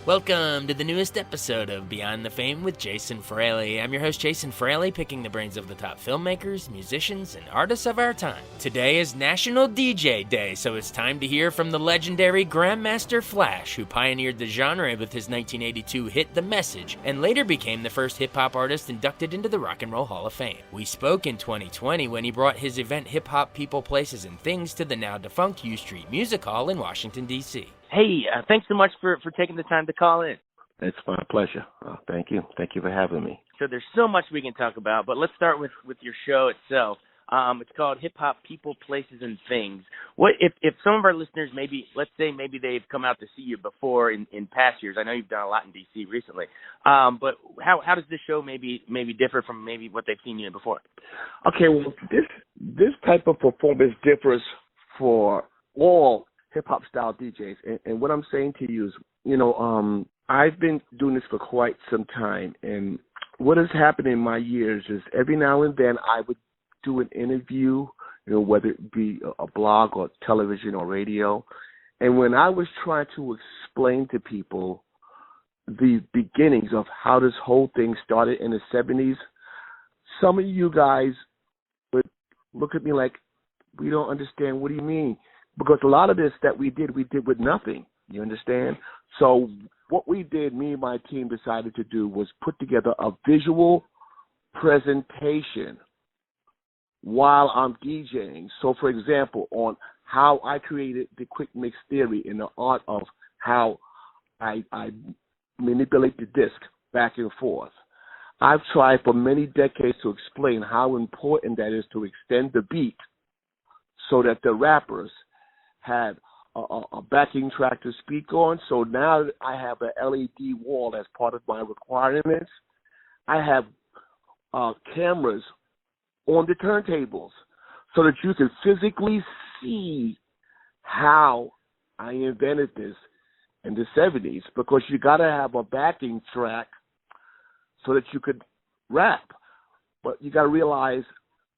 Welcome to the newest episode of Beyond the Fame with Jason Fraley. I'm your host, Jason Fraley, picking the brains of the top filmmakers, musicians, and artists of our time. Today is National DJ Day, so it's time to hear from the legendary Grandmaster Flash, who pioneered the genre with his 1982 hit The Message, and later became the first hip-hop artist inducted into the Rock and Roll Hall of Fame. We spoke in 2020 when he brought his event Hip Hop People, Places, and Things to the now-defunct U Street Music Hall in Washington, D.C. Hey, thanks so much for taking the time to call in. It's my pleasure. Thank you. Thank you for having me. So there's so much we can talk about, but let's start with your show itself. It's called Hip Hop People, Places, and Things. What if some of our listeners let's say they've come out to see you before in past years? I know you've done a lot in D.C. recently, but how does this show maybe differ from maybe what they've seen you in before? Okay, well this type of performance differs for all hip-hop style DJs. And what I'm saying to you is, I've been doing this for quite some time. And what has happened in my years is every now and then I would do an interview, whether it be a blog or television or radio. And when I was trying to explain to people the beginnings of how this whole thing started in the 70s, some of you guys would look at me like, we don't understand. What do you mean? Because a lot of this that we did with nothing, you understand? So what we did, me and my team decided to do was put together a visual presentation while I'm DJing. So, for example, on how I created the quick mix theory in the art of how I manipulate the disc back and forth. I've tried for many decades to explain how important that is to extend the beat so that the rappers had a backing track to speak on. So now I have an LED wall as part of my requirements. I have cameras on the turntables so that you can physically see how I invented this in the 70s, because you got to have a backing track so that you could rap. But you got to realize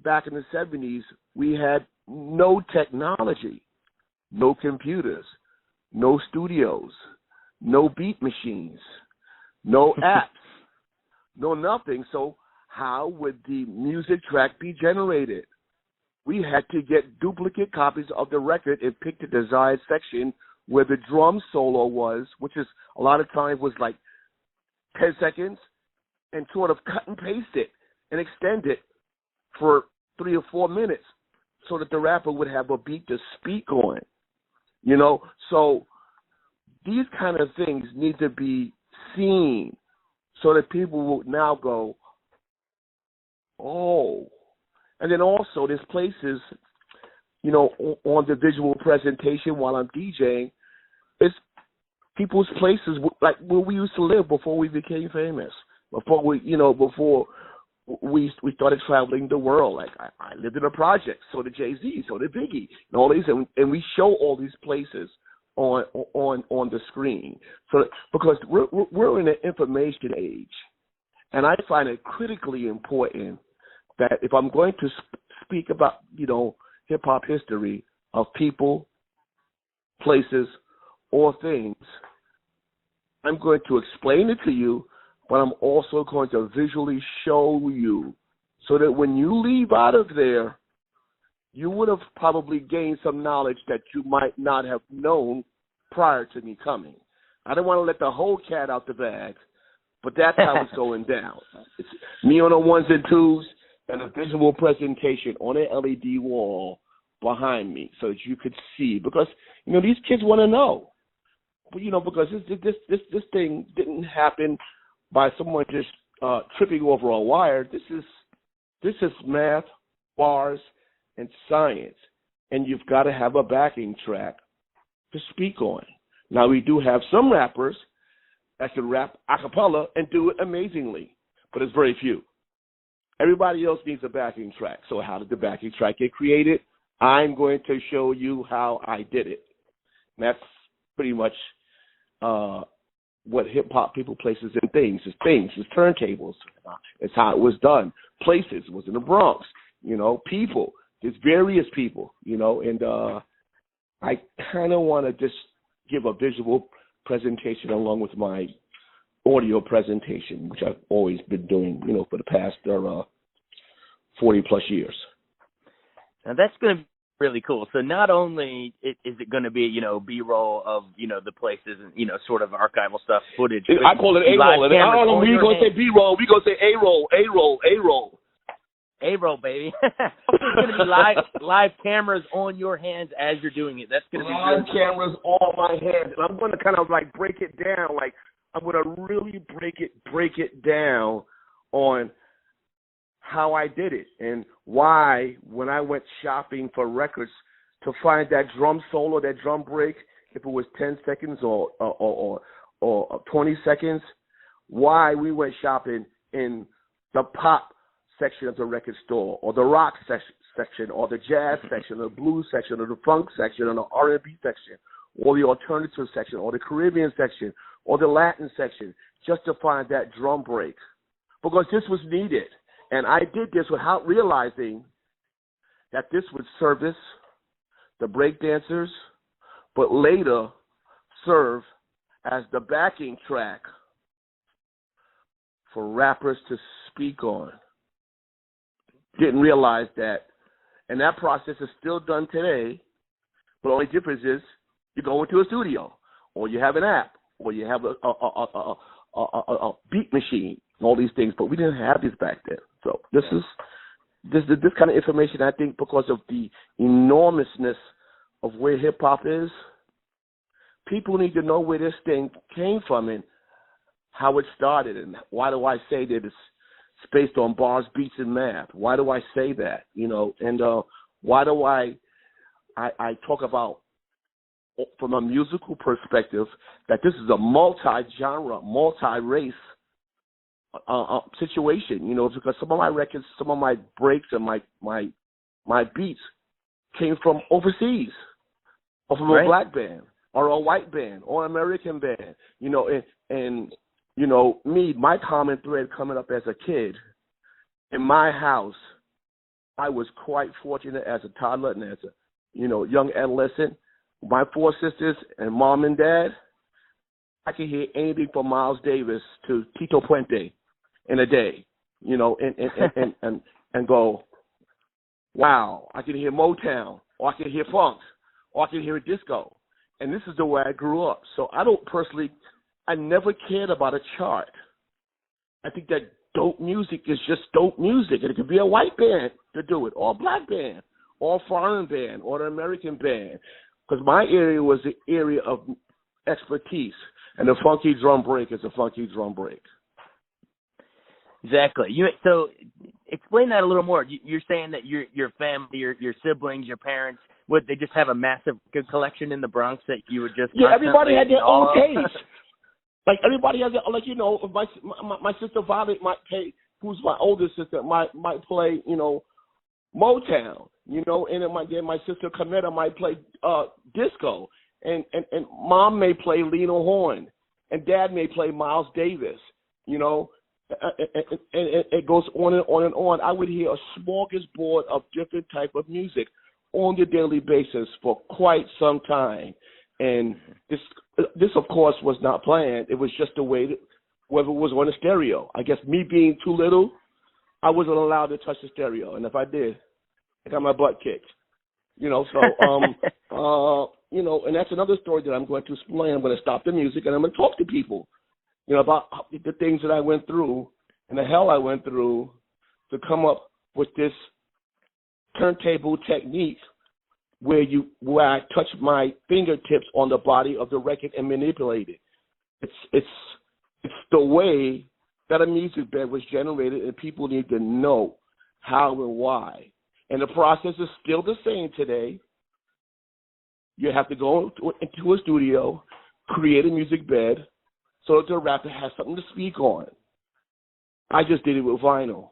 back in the 70s, we had no technology. No computers, no studios, no beat machines, no apps, no nothing. So how would the music track be generated? We had to get duplicate copies of the record and pick the desired section where the drum solo was, which is a lot of times was like 10 seconds, and sort of cut and paste it and extend it for 3 or 4 minutes so that the rapper would have a beat to speak on. So these kind of things need to be seen so that people will now go, oh. And then also there's places, on the visual presentation while I'm DJing, it's people's places like where we used to live before we became famous, before we started traveling the world. Like I lived in a project, so did Jay-Z, so did Biggie, and all these, and we show all these places on the screen. So because we're in an information age, and I find it critically important that if I'm going to speak about hip hop history of people, places, or things, I'm going to explain it to you, but I'm also going to visually show you so that when you leave out of there, you would have probably gained some knowledge that you might not have known prior to me coming. I don't want to let the whole cat out the bag, but that's how it's going down. It's me on the ones and twos and a visual presentation on an LED wall behind me so that you could see. Because, these kids want to know. Because this thing didn't happen by someone just tripping over a wire. This is math, bars, and science, and you've got to have a backing track to speak on. Now, we do have some rappers that can rap a cappella and do it amazingly, but it's very few. Everybody else needs a backing track. So how did the backing track get created? I'm going to show you how I did it. And that's pretty much what hip-hop people, places, and things. It's turntables. It's how it was done. Places was in the Bronx. People. There's various people, and I kind of want to just give a visual presentation along with my audio presentation, which I've always been doing, for the past 40 plus years. Now that's going to be really cool. So not only is it going to be, B-roll of, the places and, sort of archival stuff, footage. I call it A-roll. I don't know, we're going to say B-roll. We're going to say A-roll, A-roll, A-roll. A-roll, baby. There's going to be live cameras on your hands as you're doing it. That's going to be live cameras on my hands. And I'm going to kind of like break it down. Like I'm going to really break it down on how I did it and why when I went shopping for records to find that drum solo, that drum break, if it was 10 seconds or 20 seconds, why we went shopping in the pop section of the record store, or the rock section, or the jazz section, or the blues section, or the funk section, or the R&B section, or the alternative section, or the Caribbean section, or the Latin section, just to find that drum break, because this was needed. And I did this without realizing that this would service the break dancers, but later serve as the backing track for rappers to speak on. Didn't realize that. And that process is still done today, but the only difference is you go into a studio, or you have an app, or you have a beat machine, and all these things. But we didn't have this back then. So this kind of information, I think, because of the enormousness of where hip hop is, people need to know where this thing came from and how it started. And why do I say that it's based on bars, beats, and math? Why do I say that? And why do I talk about, from a musical perspective, that this is a multi-genre, multi-race situation? Because some of my records, some of my breaks, and my beats came from overseas, or from a black band, or a white band, or an American band. And me, my common thread coming up as a kid, in my house, I was quite fortunate as a toddler and as a, young adolescent. My 4 sisters and mom and dad, I could hear anything from Miles Davis to Tito Puente in a day, and go, wow, I can hear Motown, or I can hear funk, or I can hear disco. And this is the way I grew up. So I never cared about a chart. I think that dope music is just dope music. And it could be a white band to do it, or a black band, or a foreign band, or an American band. Because my area was the area of expertise. And the funky drum break is a funky drum break. Exactly. So explain that a little more. You're saying that your family, your siblings, your parents, would they just have a massive good collection in the Bronx that you would just everybody had their own taste. Like everybody has, my sister Violet might play, who's my older sister, might play, Motown, and then my sister Cametta might play disco, and mom may play Lena Horne, and dad may play Miles Davis, and it goes on and on and on. I would hear a smorgasbord of different type of music on the daily basis for quite some time. And this of course was not planned. It was just the way that whether it was on the stereo. I guess me being too little, I wasn't allowed to touch the stereo, and if I did, I got my butt kicked. And that's another story that I'm going to explain. I'm going to stop the music and I'm going to talk to people, about the things that I went through and the hell I went through to come up with this turntable technique where I touch my fingertips on the body of the record and manipulate it. It's the way that a music bed was generated, and people need to know how and why. And the process is still the same today. You have to go into a studio, create a music bed, so that the rapper has something to speak on. I just did it with vinyl,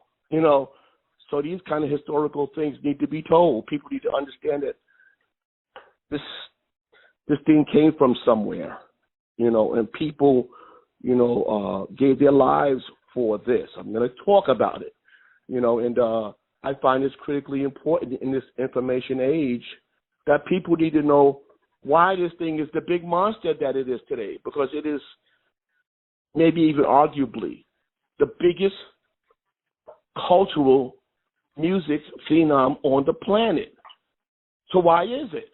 So these kind of historical things need to be told. People need to understand that this thing came from somewhere, and people, gave their lives for this. I'm going to talk about it, and I find it's critically important in this information age that people need to know why this thing is the big monster that it is today, because it is maybe even arguably the biggest cultural music phenom on the planet. So why is it?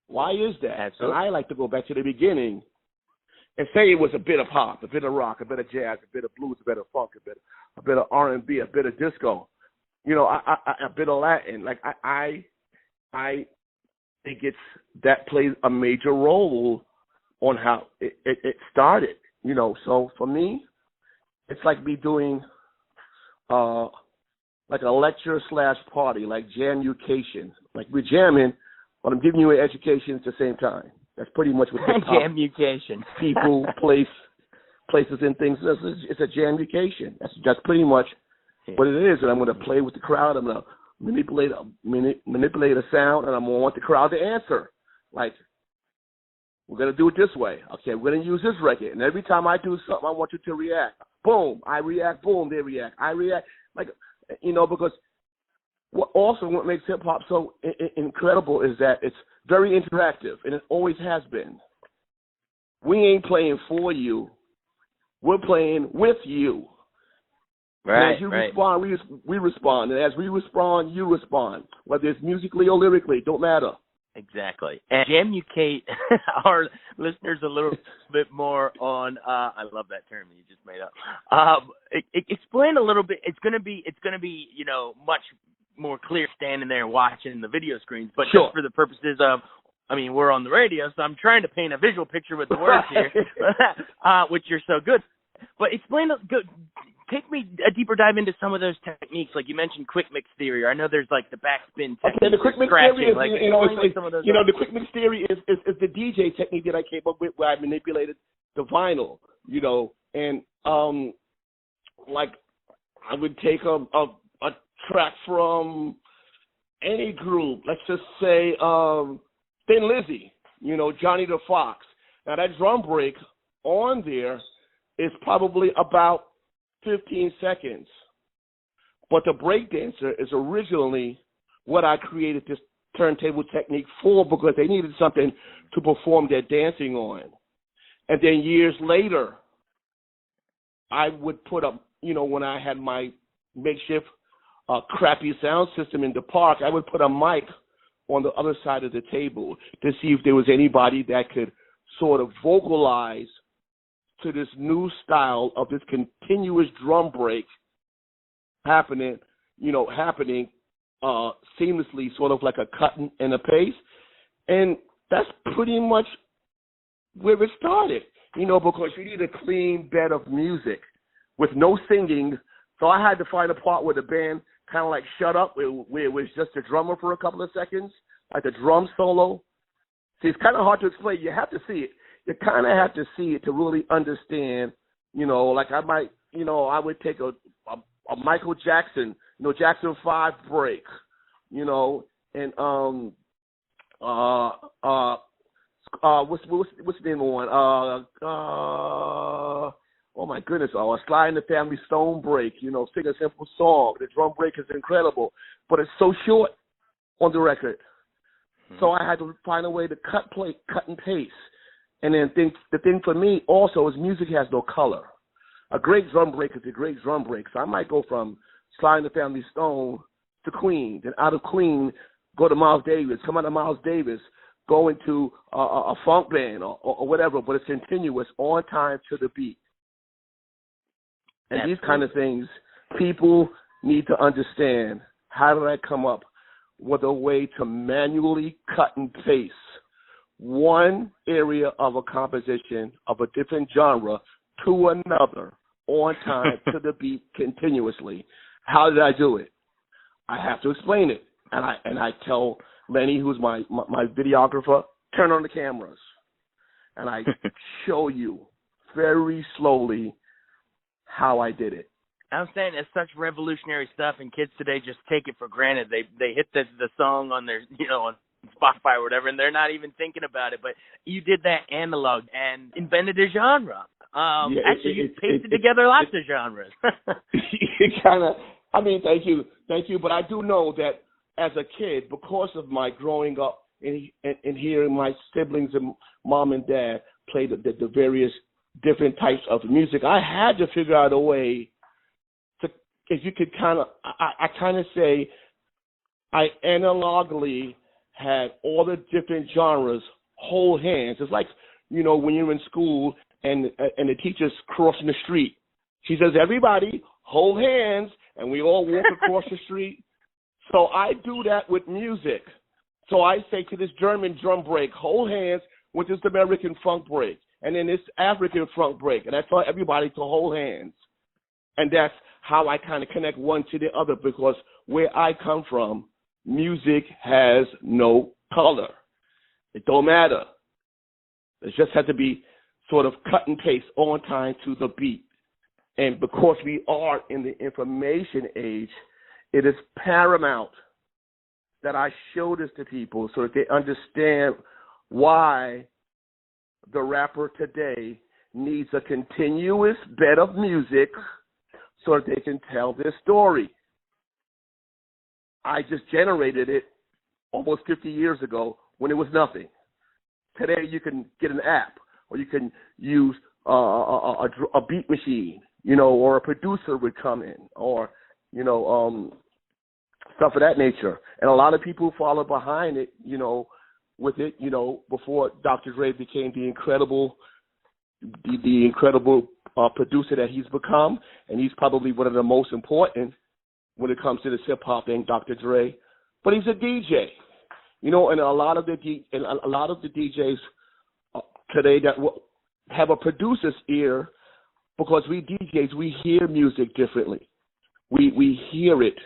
Why is that? Absolutely. And I like to go back to the beginning and say it was a bit of pop, a bit of rock, a bit of jazz, a bit of blues, a bit of funk, a bit of R&B, a bit of disco, a bit of Latin. Like I think that plays a major role on how it started. So for me, it's like me doing like a lecture / party, like jamucation. Like we're jamming, but I'm giving you an education at the same time. That's pretty much what jamucation. People, places, and things. It's a jamucation. That's pretty much what it is. And I'm going to play with the crowd. I'm going to manipulate a sound, and I'm going to want the crowd to answer. Like, we're going to do it this way. Okay, we're going to use this record. And every time I do something, I want you to react. Boom, I react. Boom, they react. I react. Like, because what makes hip-hop so incredible is that it's very interactive, and it always has been. We ain't playing for you. We're playing with you. Right, and as you respond, we respond. And as we respond, you respond. Whether it's musically or lyrically, don't matter. Exactly. And jamucate our listeners a little bit more on, I love that term you just made up. Explain a little bit. It's going to be, much more clear standing there watching the video screens, but sure. Just for the purposes of, we're on the radio, so I'm trying to paint a visual picture with the words here, which you're so good. But take me a deeper dive into some of those techniques. Like you mentioned quick mix theory, or I know there's like the backspin technique. Okay, the quick mix theory is, the quick mix theory is the DJ technique that I came up with, where I manipulated the vinyl, and like I would take a track from any group, let's just say Thin Lizzy, Johnny the Fox. Now that drum break on there is probably about 15 seconds. But the breakdancer is originally what I created this turntable technique for, because they needed something to perform their dancing on. And then years later, I would put up, when I had my makeshift crappy sound system in the park, I would put a mic on the other side of the table to see if there was anybody that could sort of vocalize to this new style of this continuous drum break happening seamlessly, sort of like a cut and a paste. And that's pretty much where it started, because you need a clean bed of music with no singing. So I had to find a part where the band kind of like shut up, where it was just a drummer for a couple of seconds, like a drum solo. See, it's kind of hard to explain. You have to see it. You kind of have to see it to really understand, like I might, I would take a Michael Jackson, Jackson 5 break, and what's the name of one? Oh my goodness, a Sly and the Family Stone break, sing a simple song. The drum break is incredible, but it's so short on the record. So I had to find a way to cut and paste. And then the thing for me also is music has no color. A great drum break is a great drum break. So I might go from Sly and the Family Stone to Queen, then out of Queen, go to Miles Davis, come out of Miles Davis, go into a funk band or whatever, but it's continuous, on time to the beat. And these kind of things, people need to understand, how did I come up with a way to manually cut and paste one area of a composition of a different genre to another, on time to the beat, continuously? How did I do it? I have to explain it. And I tell Lenny, who's my videographer, turn on the cameras. And I show you very slowly how I did it. I'm saying it's such revolutionary stuff, and kids today just take it for granted. They hit the song on their, on Spotify or whatever, and they're not even thinking about it. But you did that analog and invented a genre. You pasted together lots of genres. It kind of, thank you. But I do know that as a kid, because of my growing up and hearing my siblings and mom and dad play the various different types of music, I had to figure out a way to, if you could I kind of say, I analogically had all the different genres hold hands. It's like, when you're in school and the teacher's crossing the street. She says, everybody hold hands, and we all walk across the street. So I do that with music. So I say to this German drum break, hold hands, with this American funk break, and then this African funk break, and I tell everybody to hold hands. And that's how I kind of connect one to the other, because where I come from, music has no color. It don't matter. It just has to be sort of cut and paste on time to the beat. And because we are in the information age, it is paramount that I show this to people so that they understand why the rapper today needs a continuous bed of music so that they can tell their story. I just generated it almost 50 years ago when it was nothing. Today you can get an app, or you can use a beat machine, or a producer would come in, or, stuff of that nature. And a lot of people follow behind it, with it, before Dr. Dre became the incredible producer that he's become. And he's probably one of the most important when it comes to this hip-hop thing, Dr. Dre. But he's a DJ, and a lot of the DJs today that have a producer's ear, because we DJs, we hear music differently. We hear it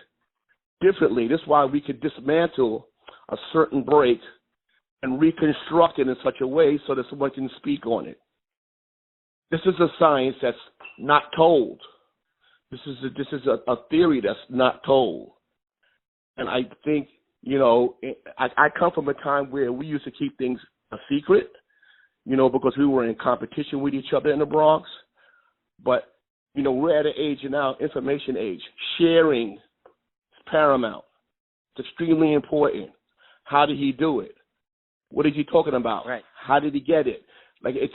differently. That's why we could dismantle a certain break and reconstruct it in such a way so that someone can speak on it. This is a science that's not told. This is a theory that's not told. And I think, I come from a time where we used to keep things a secret, because we were in competition with each other in the Bronx. But, we're at an age now, information age. Sharing is paramount. It's extremely important. How did he do it? What is he talking about? Right. How did he get it? Like it's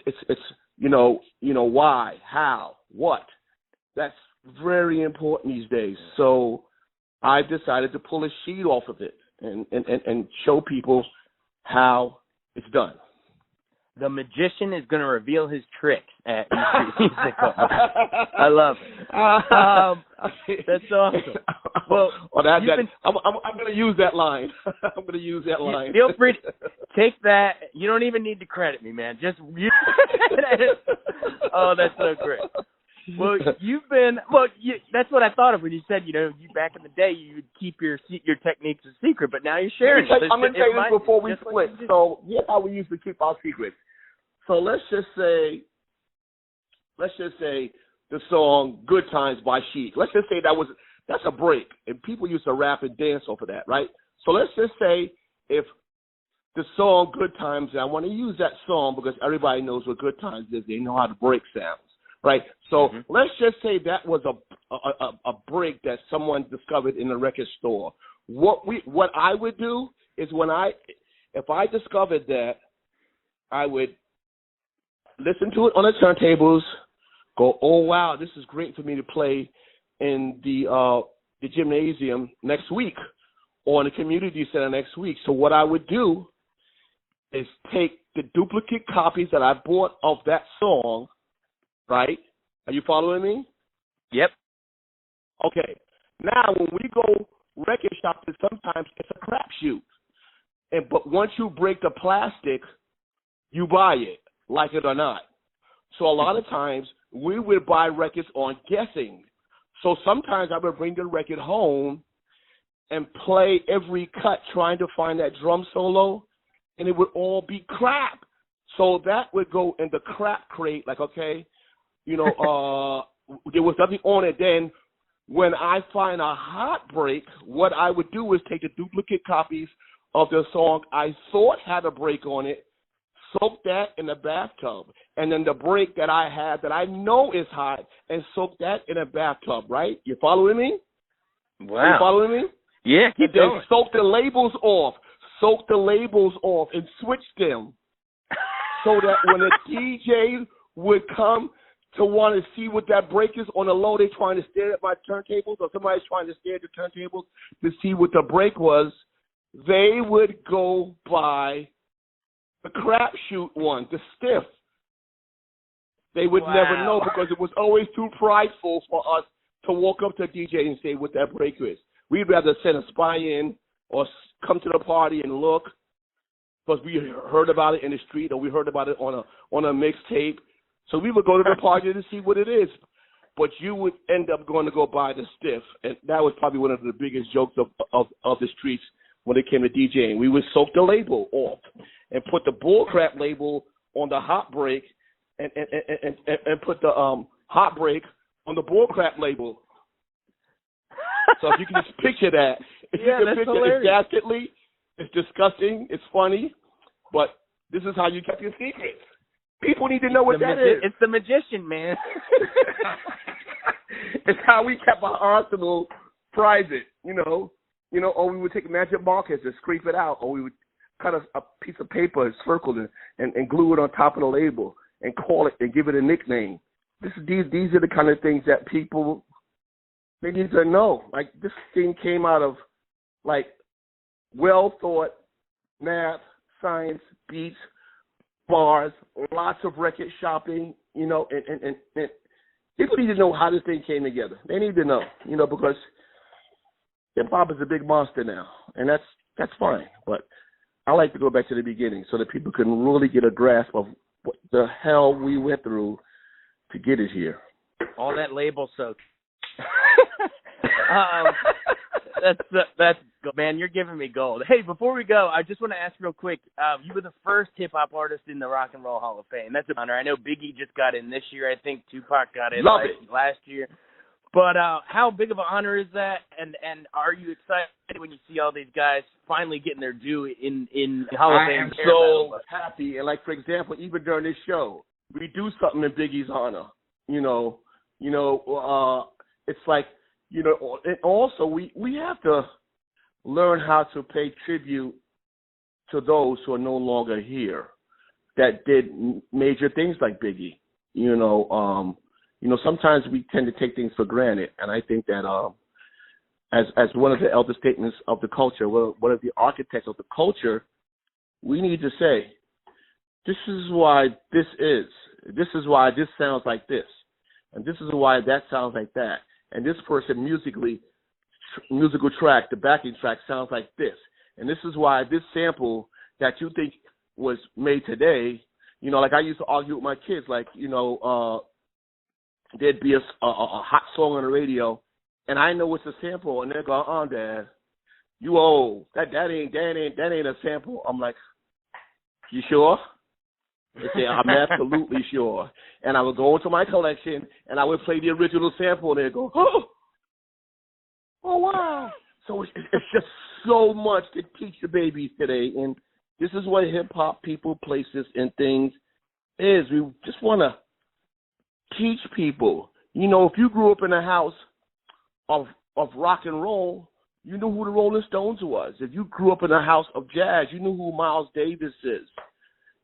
why, how, what? That's very important these days. So I decided to pull a sheet off of it and show people how it's done. The magician is going to reveal his tricks at East Musical. I love it. That's awesome. Well, I'm going to use that line. I'm going to use that line. Feel free to take that. You don't even need to credit me, man. Just use Oh, that's so great. Well, that's what I thought of when you said, you back in the day, you would keep your techniques a secret, but now you're sharing it. I'm going to tell you this before we split. So here's how we used to keep our secrets. So let's just say the song "Good Times" by Chic. Let's just say that's a break, and people used to rap and dance off of that, right? So let's just say if the song "Good Times," and I want to use that song because everybody knows what good times is. They know how the break sounds, right? So let's just say that was a break that someone discovered in a record store. What I would do is if I discovered that, I would listen to it on the turntables, go, oh, wow, this is great for me to play in the gymnasium next week or in the community center next week. So what I would do is take the duplicate copies that I bought of that song, right? Are you following me? Yep. Okay. Now, when we go record shopping, sometimes it's a crapshoot. But once you break the plastic, you buy it, like it or not. So a lot of times we would buy records on guessing. So sometimes I would bring the record home and play every cut trying to find that drum solo, and it would all be crap. So that would go in the crap crate, like, okay, there was nothing on it. Then when I find a hot break, what I would do is take the duplicate copies of the song I thought had a break on it, soak that in the bathtub, and then the break that I have that I know is hot, and soak that in a bathtub, right? You following me? Wow. Are you following me? Yeah, keep going. Soak the labels off. soak the labels off and switch them so that when a DJ would come to want to see what that break is on the low, they're trying to stare at my turntables, or somebody's trying to stare at the turntables to see what the break was, they would go by the crapshoot one, the stiff. They would never know because it was always too prideful for us to walk up to a DJ and say what that break is. We'd rather send a spy in or come to the party and look because we heard about it in the street or we heard about it on a mixtape. So we would go to the party to see what it is. But you would end up going to go buy the stiff. And that was probably one of the biggest jokes of the streets when it came to DJing. We would soak the label off and put the bullcrap label on the hot break and put the hot break on the bullcrap label. So if you can just picture that. If you can picture it, it's dastardly, it's disgusting, it's funny, but this is how you kept your secrets. People need to know what that is. It's the magician, man. It's how we kept our arsenal private, or we would take magic markers and scrape it out, or we would cut a piece of paper and circle it and glue it on top of the label and call it and give it a nickname. These are the kind of things that people, they need to know. Like, this thing came out of, like, well-thought math, science, beats, bars, lots of record shopping, and people need to know how this thing came together. They need to know, because hip-hop is a big monster now, and that's fine. But I like to go back to the beginning so that people can really get a grasp of what the hell we went through to get it here. All that label soak. That's man, you're giving me gold. Hey, before we go, I just want to ask real quick. You were the first hip hop artist in the Rock and Roll Hall of Fame. That's an honor. I know Biggie just got in this year. I think Tupac got in last year. But how big of an honor is that? And are you excited when you see all these guys finally getting their due in Hall of Fame? I am so happy. And, like, for example, even during this show, we do something in Biggie's honor. It's like, and also we have to learn how to pay tribute to those who are no longer here that did major things like Biggie. Sometimes we tend to take things for granted, and I think that as one of the elder statements of the culture, one of the architects of the culture, we need to say, this is why this is. This is why this sounds like this, and this is why that sounds like that. And this person musical track, the backing track sounds like this. And this is why this sample that you think was made today, like I used to argue with my kids, like, there'd be a hot song on the radio, and I know it's a sample, and they're going, Dad, you old. That ain't a sample. I'm like, you sure? They say, I'm absolutely sure. And I would go into my collection, and I would play the original sample, and they'd go, oh wow. So it's just so much to teach the babies today. And this is what hip-hop, people, places, and things is. We just want to teach people. If you grew up in a house of rock and roll, you knew who the Rolling Stones was. If you grew up in a house of jazz, you knew who Miles Davis is.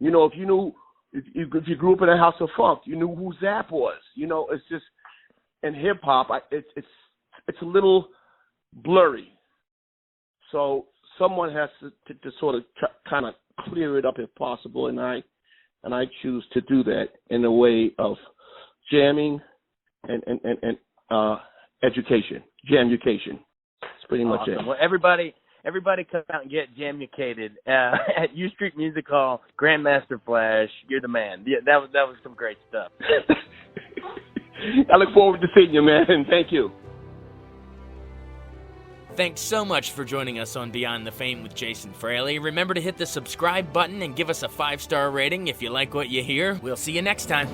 If you grew up in a house of funk, you knew who Zapp was. It's just, in hip hop, it's a little blurry. So someone has to sort of kind of clear it up if possible, and I choose to do that in a way of jamming and education, jamucation. It's pretty much it. Well, everybody come out and get jamucated at U Street Music Hall. Grandmaster Flash, you're the man. Yeah, that was some great stuff. I look forward to seeing you, man, and thank you. Thanks so much for joining us on Beyond the Fame with Jason Fraley. Remember to hit the subscribe button and give us a 5-star rating if you like what you hear. We'll see you next time.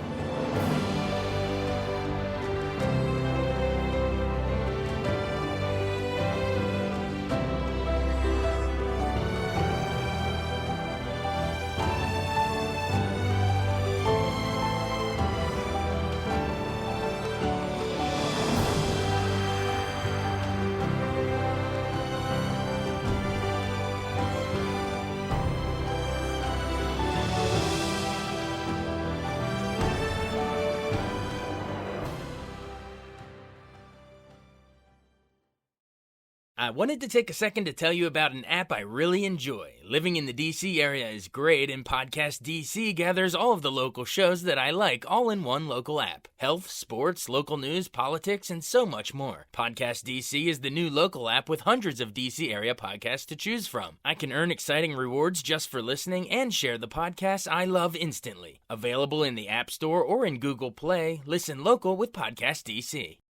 I wanted to take a second to tell you about an app I really enjoy. Living in the DC area is great, and Podcast DC gathers all of the local shows that I like all in one local app. Health, sports, local news, politics, and so much more. Podcast DC is the new local app with hundreds of DC area podcasts to choose from. I can earn exciting rewards just for listening and share the podcasts I love instantly. Available in the App Store or in Google Play, listen local with Podcast DC.